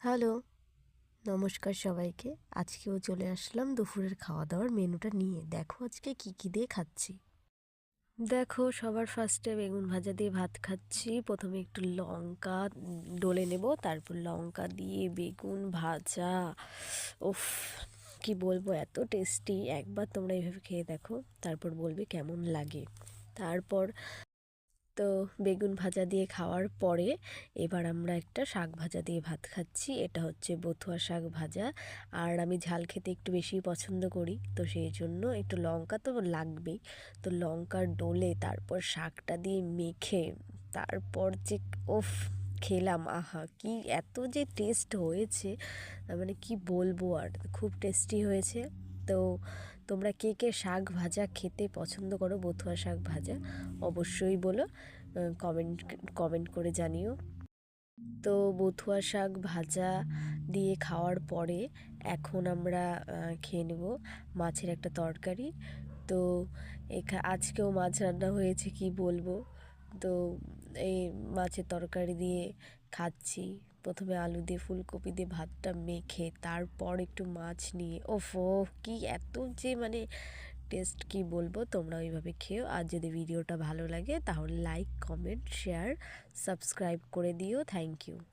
Hello, নমস্কার সবাইকে। আজকেও চলে আসলাম দুপুরের খাওয়া-দাওয়ার মেনুটা নিয়ে। দেখো আজকে কি দিয়ে খাচ্ছি। দেখো সবার ফার্স্টে বেগুন ভাজা দিয়ে ভাত খাচ্ছি। প্রথমে একটু লঙ্কা ডলে নেব, তারপর লঙ্কা দিয়ে বেগুন ভাজা। উফ! কি বলবো, এত টেস্টি। একবার তোমরা এইভাবে খেয়ে দেখো, তারপর বলবে কেমন লাগে। তারপর তো বেগুন ভাজা দিয়ে খাওয়ার পরে এবার আমরা একটা শাক ভাজা দিয়ে ভাত খাচ্ছি। এটা হচ্ছে বথুয়া শাক ভাজা। আর আমি ঝাল খেতে একটু বেশি পছন্দ করি, তো সেই জন্য একটু লঙ্কা তো লাগবেই। তো লঙ্কার ডলে তারপর শাকটা দিয়ে মেখে তারপর যে ওফ খেলাম, আহা কি এত যে টেস্ট হয়েছে, মানে কি বলবো, আর খুব টেস্টি হয়েছে। তো তোমরা কে কে শাক ভাজা খেতে পছন্দ করো, বথুয়া শাক ভাজা, অবশ্যই বলো, কমেন্ট কমেন্ট করে জানিও। তো বথুয়া শাক ভাজা দিয়ে খাওয়ার পরে এখন আমরা খেয়ে নেব মাছের একটা তরকারি। তো আজকেও মাছ রান্না হয়েছে, কি বলবো। তো এই মাছের তরকারি দিয়ে খাচ্ছি। প্রথমে আলু দিয়ে ফুলকপি দিয়ে ভাতটা মেখে তারপর একটু মাছ নিয়ে, ওফো কি এত যে মানে টেস্ট, কি বলবো। তোমরা ওইভাবে খেও। আর যদি ভিডিওটা ভালো লাগে তাহলে লাইক, কমেন্ট, শেয়ার, সাবস্ক্রাইব করে দিও। Thank you.